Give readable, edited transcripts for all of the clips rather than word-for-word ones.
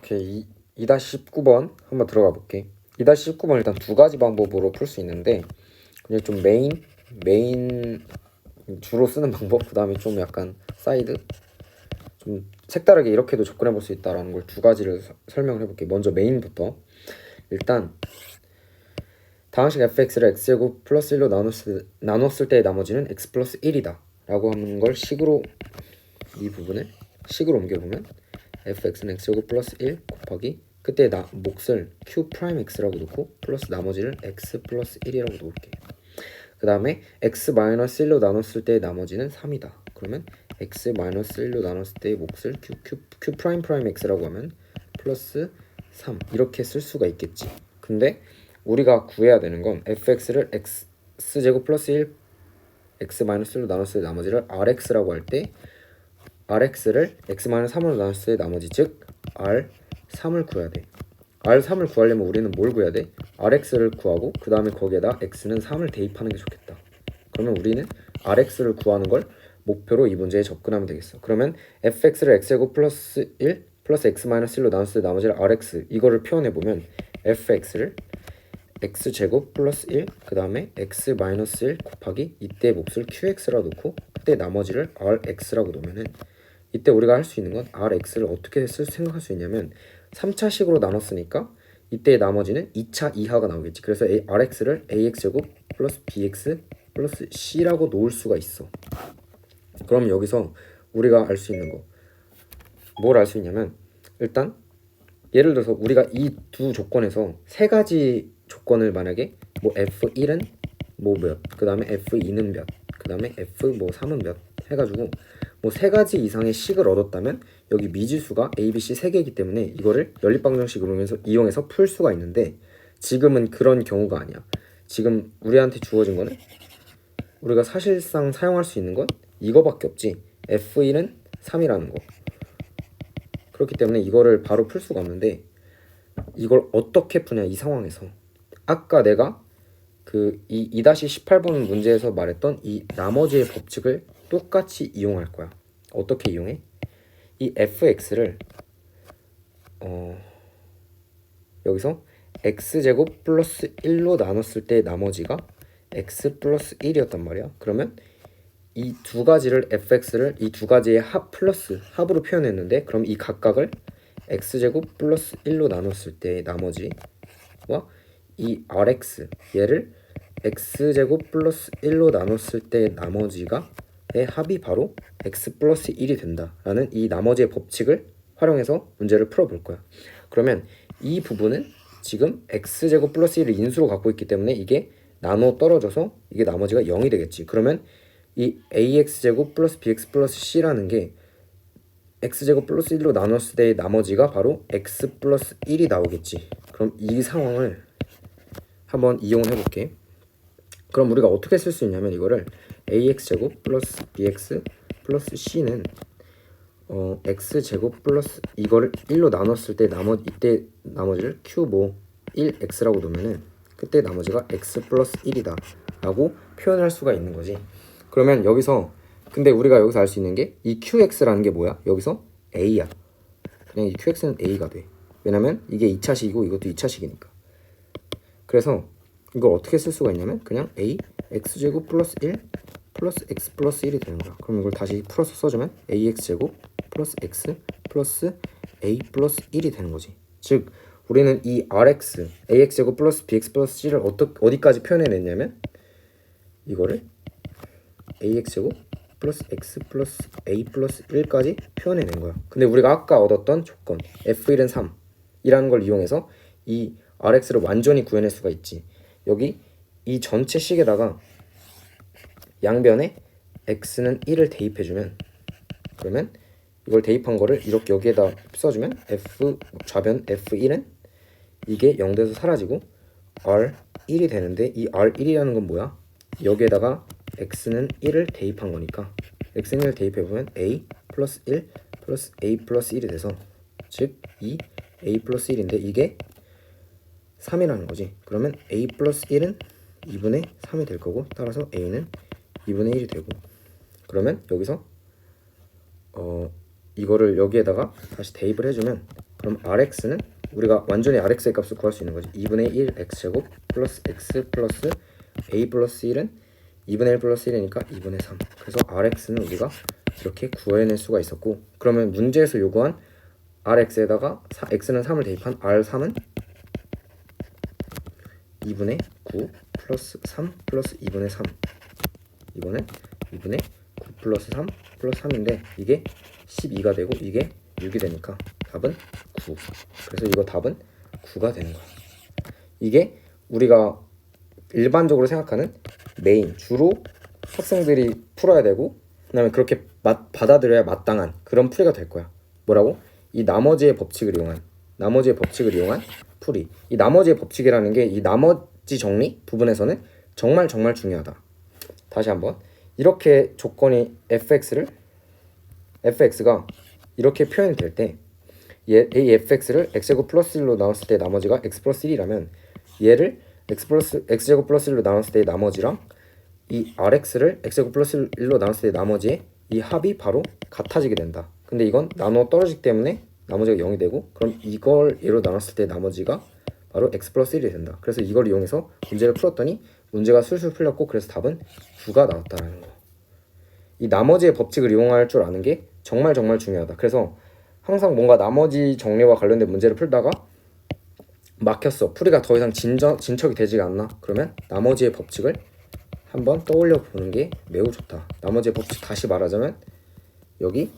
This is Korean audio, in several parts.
오케이. 2-19번 한번 들어가 볼게. 2-19번 일단 두 가지 방법으로 풀 수 있는데 그냥 좀 메인 주로 쓰는 방법, 그 다음에 좀 약간 사이드 좀 색다르게 이렇게도 접근해 볼 수 있다라는 걸 두 가지를 설명을 해볼게. 먼저 메인부터. 일단 다항식 fx를 x제곱 플러스 1로 나눴을 때의 나머지는 x 플러스 1이다 라고 하는 걸 식으로, 이 부분을 식으로 옮겨보면 fx는 x제곱 플러스 1 곱하기 그때 몫을 q 프라임 x라고 놓고 플러스 나머지를 x 플러스 1이라고 놓을게. 그 다음에 x 마이너스 1로 나눴을 때의 나머지는 3이다. 그러면 x 마이너스 1로 나눴을 때의 몫을 q 프라임 프라임 x라고 하면 플러스 3 이렇게 쓸 수가 있겠지. 근데 우리가 구해야 되는 건 fx를 x제곱 플러스 1 x 마이너스 1로 나눴을 때 나머지를 rx라고 할 때 rx를 x 마이너스 3으로 나눴을 때 나머지, 즉 r3을 구해야 돼. r3을 구하려면 우리는 뭘 구해야 돼? rx를 구하고 그 다음에 거기에다 x는 3을 대입하는 게 좋겠다. 그러면 우리는 rx를 구하는 걸 목표로 이 문제에 접근하면 되겠어. 그러면 fx를 x제곱 플러스 1 플러스 x 마이너스 1로 나눴을 때 나머지를 rx, 이거를 표현해보면 fx를 x제곱 플러스 1 그 다음에 x 마이너스 1 곱하기 이때 몫을 qx라고 놓고 그때 나머지를 rx라고 놓으면은 이때 우리가 할 수 있는 건 rx를 어떻게 생각할 수 있냐면 3차식으로 나눴으니까 이때 나머지는 2차 이하가 나오겠지. 그래서 rx를 ax제곱 플러스 bx 플러스 c라고 놓을 수가 있어. 그럼 여기서 우리가 알 수 있는 거, 뭘 알 수 있냐면, 일단 예를 들어서 우리가 이 두 조건에서 세 가지 조건을 만약에 뭐 f1은 뭐 몇, 그 다음에 f2는 몇, 그 다음에 f 뭐 3은 몇 해가지고 뭐 세 가지 이상의 식을 얻었다면 여기 미지수가 a, b, c 세 개이기 때문에 이거를 연립방정식으로 이용해서 풀 수가 있는데, 지금은 그런 경우가 아니야. 지금 우리한테 주어진 거는, 우리가 사실상 사용할 수 있는 건 이거밖에 없지. f1은 3이라는 거. 그렇기 때문에 이거를 바로 풀 수가 없는데, 이걸 어떻게 푸냐, 이 상황에서 아까 내가 그 2-18번 문제에서 말했던 이 나머지의 법칙을 똑같이 이용할 거야. 어떻게 이용해? 이 fx를 여기서 x제곱 플러스 1로 나눴을 때 나머지가 x 플러스 1이었단 말이야. 그러면 이 두 가지를 fx를 이 두 가지의 합 플러스 합으로 표현했는데, 그럼 이 각각을 x제곱 플러스 1로 나눴을 때 나머지와 이 rx 얘를 x제곱 플러스 1로 나눴을 때 나머지가 의 합이 바로 x 플러스 1이 된다라는 이 나머지의 법칙을 활용해서 문제를 풀어볼 거야. 그러면 이 부분은 지금 x제곱 플러스 1을 인수로 갖고 있기 때문에 이게 나눠 떨어져서 이게 나머지가 0이 되겠지. 그러면 이 ax제곱 플러스 bx 플러스 c라는 게 x제곱 플러스 1로 나눴을 때의 나머지가 바로 x 플러스 1이 나오겠지. 그럼 이 상황을 한번 이용을 해볼게. 그럼 우리가 어떻게 쓸 수 있냐면, 이거를 ax제곱 플러스 bx 플러스 c는 x제곱 플러스 이거를 1로 나눴을 때 이때 나머지를 q 뭐 1x라고 놓으면은 그때 나머지가 x 플러스 1이다 라고 표현할 수가 있는 거지. 그러면 여기서 근데 우리가 여기서 알 수 있는 게 이 qx라는 게 뭐야? 여기서 a야. 그냥 이 qx는 a가 돼. 왜냐면 이게 2차식이고 이것도 2차식이니까. 그래서 이걸 어떻게 쓸 수가 있냐면 그냥 a x제곱 플러스 1 플러스 x 플러스 1이 되는 거야. 그럼 이걸 다시 풀어서 써주면 ax제곱 플러스 x 플러스 a 플러스 1이 되는 거지. 즉 우리는 이 rx ax제곱 플러스 bx 플러스 c를 어디까지 표현해냈냐면 이거를 ax제곱 플러스 x 플러스 a 플러스 1까지 표현해낸 거야. 근데 우리가 아까 얻었던 조건 f1은 3 이라는 걸 이용해서 이 rx를 완전히 구해낼 수가 있지. 여기 이 전체 식에다가 양변에 x는 1을 대입해주면, 그러면 이걸 대입한 거를 이렇게 여기에다 써주면 좌변 f1은 이게 0돼서 사라지고 r1이 되는데, 이 r1이라는 건 뭐야? 여기에다가 x는 1을 대입한 거니까 x는 1을 대입해보면 a 플러스 1 플러스 a 플러스 1이 돼서, 즉 이 a 플러스 1인데 이게 3이라는 거지. 그러면 a 플러스 1은 2분의 3이 될 거고, 따라서 a는 2분의 1이 되고, 그러면 여기서 이거를 여기에다가 다시 대입을 해주면 그럼 rx는 우리가 완전히 rx의 값을 구할 수 있는 거지. 2분의 1 x제곱 플러스 x 플러스 a 플러스 1은 2분의 1 플러스 1이니까 2분의 3. 그래서 rx는 우리가 이렇게 구해낼 수가 있었고, 그러면 문제에서 요구한 rx에다가 x는 3을 대입한 r3은 2분의 9 플러스 3 플러스 2분의 3. 이거는 2분의 9 플러스 3 플러스 3인데 이게 12가 되고 이게 6이 되니까 답은 9. 그래서 이거 답은 9가 되는 거야. 이게 우리가 일반적으로 생각하는 메인, 주로 학생들이 풀어야 되고 그다음에 그렇게 받아들여야 마땅한 그런 풀이가 될 거야. 뭐라고? 이 나머지의 법칙을 이용한 풀이. 이 나머지의 법칙이라는 게 이 나머지 정리 부분에서는 정말 중요하다. 다시 한번, 이렇게 조건이 fx가 이렇게 표현이 될 때 이 fx를 x제곱 플러스 1로 나눴을 때 나머지가 x 플러스 1이라면 얘를 x제곱 플러스 1로 나눴을 때 나머지랑 이 rx를 x제곱 플러스 1로 나눴을 때 나머지의 이 합이 바로 같아지게 된다. 근데 이건 나눠 떨어지기 때문에 나머지가 0이 되고, 그럼 이걸 얘로 나눴을 때 나머지가 바로 x 플러스 1이 된다. 그래서 이걸 이용해서 문제를 풀었더니 문제가 술술 풀렸고, 그래서 답은 9가 나왔다라는 거. 이 나머지의 법칙을 이용할 줄 아는 게 정말 중요하다. 그래서 항상 뭔가 나머지 정리와 관련된 문제를 풀다가 막혔어, 풀이가 더 이상 진척이 되지가 않나, 그러면 나머지의 법칙을 한번 떠올려 보는 게 매우 좋다. 나머지의 법칙 다시 말하자면 여기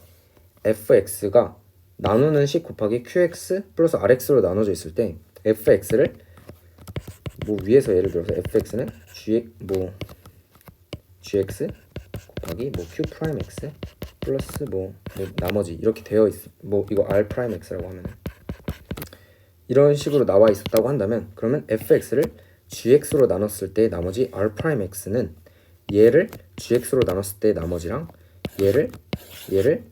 fx가 나누는 식 곱하기 qx 플러스 rx로 나눠져 있을 때 fx를 뭐 위에서 예를 들어서 fx는 gx 곱하기 뭐 q 프라임 x 플러스 뭐 나머지 이렇게 되어 있, 뭐 이거 r 프라임 x라고 하면 이런 식으로 나와 있었다고 한다면, 그러면 fx를 gx로 나눴을 때 나머지 r 프라임 x는 얘를 gx로 나눴을 때 나머지랑 얘를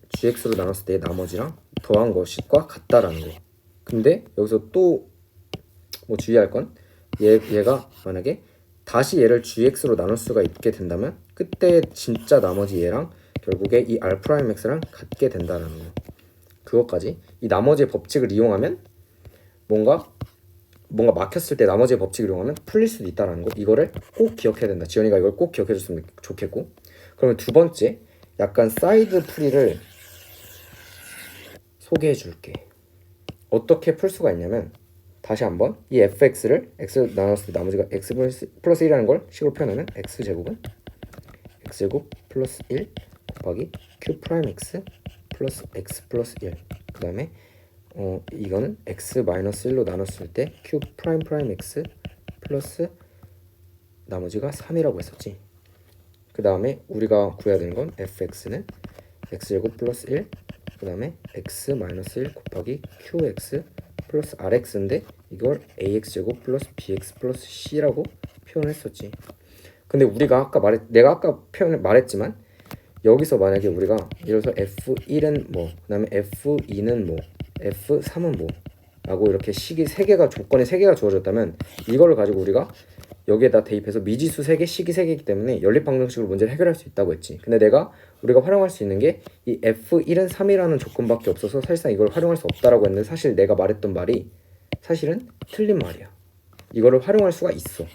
gx로 나눴을 때 나머지랑 더한 것과 같다라는 거. 근데 여기서 또 뭐 주의할 건 얘가 만약에 다시 얘를 gx로 나눌 수가 있게 된다면 그때 진짜 나머지 얘랑 결국에 이 r 프라임 x랑 같게 된다라는 거. 그것까지 이 나머지의 법칙을 이용하면 뭔가 막혔을 때 나머지의 법칙을 이용하면 풀릴 수도 있다라는 거. 이거를 꼭 기억해야 된다. 지연이가 이걸 꼭 기억해 줬으면 좋겠고. 그러면 두 번째, 약간 사이드 풀이를 소개해 줄게. 어떻게 풀 수가 있냐면, 다시 한번 이 fx를 x로 나눴을 때 나머지가 x 플러스 1이라는 걸 식으로 표현하면 x제곱은 x제곱 플러스 1 곱하기 q 프라임 x 플러스 x 플러스 1. 그 다음에 이거는 x 마이너스 1로 나눴을 때 q 프라임 x 플러스 나머지가 3이라고 했었지. 그 다음에 우리가 구해야 되는 건 fx는 x제곱 플러스 1, 그 다음에 x 마이너스 1 곱하기 qx 플러스 rx인데 이걸 ax제곱 플러스 bx 플러스 c라고 표현했었지. 근데 우리가 내가 아까 표현을 말했지만, 여기서 만약에 우리가 예를 들어서 f1은 뭐, 그 다음에 f2는 뭐, f3은 뭐 라고 이렇게 조건이 3개가 주어졌다면 이거를 가지고 우리가 여기에다 대입해서 미지수 3개, 식이 3개이기 때문에 연립방정식으로 문제를 해결할 수 있다고 했지. 근데 우리가 활용할 수 있는 게 이 f1은 3이라는 조건밖에 없어서 사실상 이걸 활용할 수 없다라고 했는데, 사실 내가 말했던 말이 사실은 틀린 말이야. 이거를 활용할 수가 있어.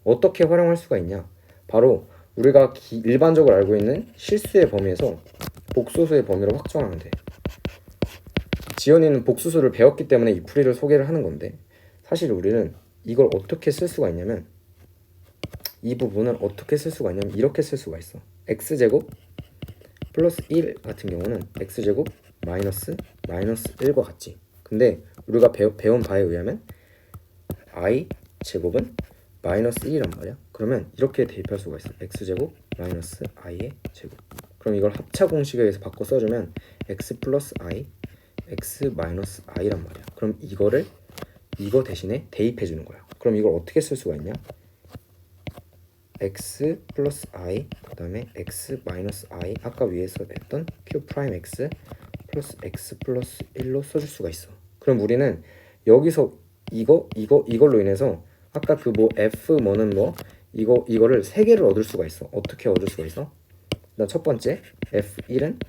어떻게 활용할 수가 있냐? 바로 우리가 일반적으로 알고 있는 실수의 범위에서 복소수의 범위로 확정하면 돼. 지연이는 복수수를 배웠기 때문에 이 풀이를 소개를 하는 건데, 사실 우리는 이걸 어떻게 쓸 수가 있냐면, 이 부분을 어떻게 쓸 수가 있냐면 이렇게 쓸 수가 있어. x제곱 플러스 1 같은 경우는 x제곱 마이너스 1과 같지. 근데 우리가 배운 바에 의하면 i 제곱은 마이너스 1이란 말이야. 그러면 이렇게 대입할 수가 있어. x제곱 마이너스 i의 제곱. 그럼 이걸 합차 공식에 의해서 바꿔 써주면 x 플러스 i x 마이너스 i란 말이야. 그럼 이거 대신에 대입해 주는 거야. 그럼 이걸 어떻게 쓸 수가 있냐? x 플러스 i 그 다음에 x 마이너스 i, 아까 위에서 했던 q 프라임 x 플러스 x 플러스 1로 써줄 수가 있어. 그럼 우리는 여기서 이걸로 인해서 아까 그 뭐 f 뭐는 뭐 이거를 3개를 얻을 수가 있어. 어떻게 얻을 수가 있어? 일단 첫 번째 f1은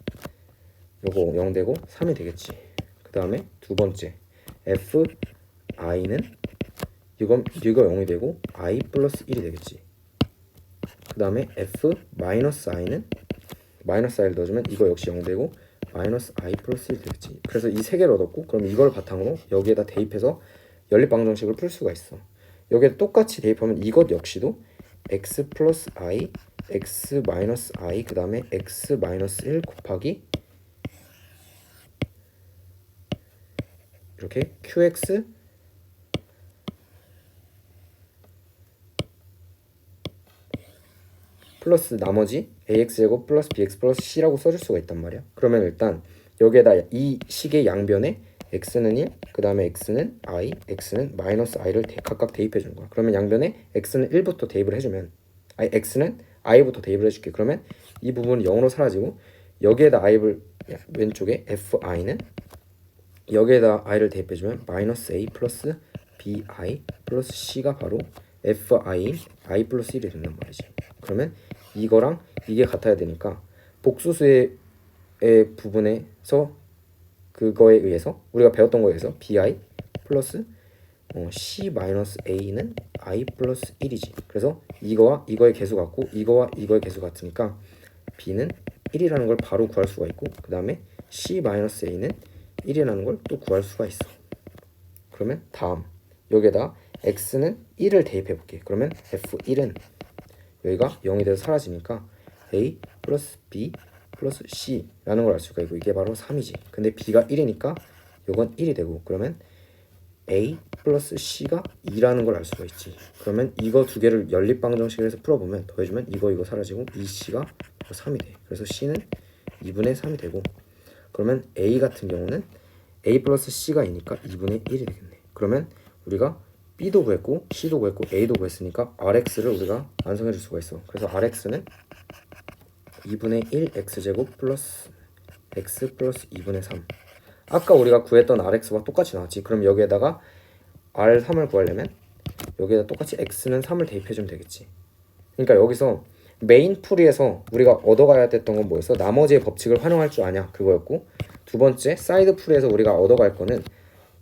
요거 0 되고 3이 되겠지. 그 다음에 두 번째 fi는 이거 0이 되고 i 플러스 1이 되겠지. 그 다음에 f 마이너스 i는 마이너스 i를 넣어주면 이거 역시 0 되고 마이너스 i 플러스 1 되겠지. 그래서 이 세 개를 얻었고, 그럼 이걸 바탕으로 여기에다 대입해서 연립방정식을 풀 수가 있어. 여기에 똑같이 대입하면 이것 역시도 x 플러스 i, x 마이너스 i, 그 다음에 x 마이너스 1 곱하기 이렇게 qx 플러스 나머지 ax제곱 플러스 bx 플러스 c라고 써줄 수가 있단 말이야. 그러면 일단 여기에다 이 식의 양변에 x는 1, 그 다음에 x는 i, x는 마이너스 i를 각각 대입해 주는 거야. 그러면 양변에 x는 1부터 대입을 해주면, 아니 x는 i부터 대입을 해줄게. 그러면 이 부분은 0으로 사라지고, 여기에다 i를 왼쪽에 fi는 여기에다 i를 대입해주면 마이너스 a 플러스 bi 플러스 c가 바로 fi i 플러스 1이 된단 말이지. 그러면 이거랑 이게 같아야 되니까 복수수의 부분에서 그거에 의해서 우리가 배웠던 거에 의해서 bi 플러스 c 마이너스 a는 i 플러스 1이지. 그래서 이거와 이거의 개수 같고 이거와 이거의 개수 같으니까 b는 1이라는 걸 바로 구할 수가 있고, 그 다음에 c 마이너스 a는 1이라는 걸 또 구할 수가 있어. 그러면 다음 여기에다 x는 1을 대입해 볼게. 그러면 f1은 여기가 0이 돼서 사라지니까 a 플러스 b 플러스 c라는 걸 알 수가 있고, 이게 바로 3이지. 근데 b가 1이니까 이건 1이 되고, 그러면 a 플러스 c가 2라는 걸 알 수가 있지. 그러면 이거 두 개를 연립방정식을 해서 풀어보면 더해주면 이거 사라지고 2c가 3이 돼. 그래서 c는 2분의 3이 되고, 그러면 a 같은 경우는 a 플러스 c가 2니까 2분의 1이 되겠네. 그러면 우리가 b도 구했고 c도 구했고 a도 구했으니까 rx를 우리가 완성해 줄 수가 있어. 그래서 rx는 2분의 1 x제곱 플러스 x 플러스 2분의 3. 아까 우리가 구했던 rx와 똑같이 나왔지. 그럼 여기에다가 r3을 구하려면 여기에다 똑같이 x는 3을 대입해주면 되겠지. 그러니까 여기서 메인 풀이에서 우리가 얻어가야 됐던 건 뭐였어? 나머지의 법칙을 활용할 줄 아냐, 그거였고, 두 번째 사이드 풀이에서 우리가 얻어갈 거는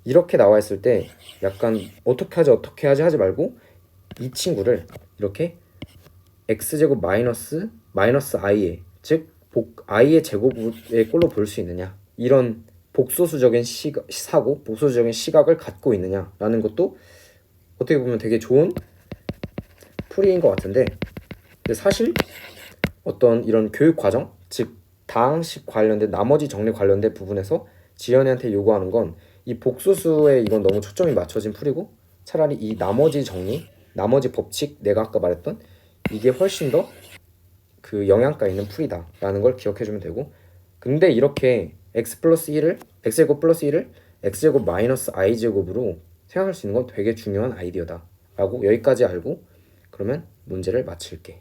이렇게 나와 있을 때 약간 어떻게 하지 하지 말고 이 친구를 이렇게 x제곱 마이너스 i의, 즉 i의 제곱의 꼴로 볼 수 있느냐, 이런 복소수적인 복소수적인 시각을 갖고 있느냐라는 것도 어떻게 보면 되게 좋은 풀이인 것 같은데, 근데 사실 어떤 이런 교육 과정, 즉 다항식 관련된 나머지 정리 관련된 부분에서 지연이한테 요구하는 건 이 복소수에 이건 너무 초점이 맞춰진 풀이고, 차라리 이 나머지 정리, 나머지 법칙, 내가 아까 말했던 이게 훨씬 더 그 영양가 있는 풀이다 라는 걸 기억해주면 되고, 근데 이렇게 x제곱 플러스 1을 x제곱 마이너스 i제곱으로 생각할 수 있는 건 되게 중요한 아이디어다 라고 여기까지 알고 그러면 문제를 마칠게.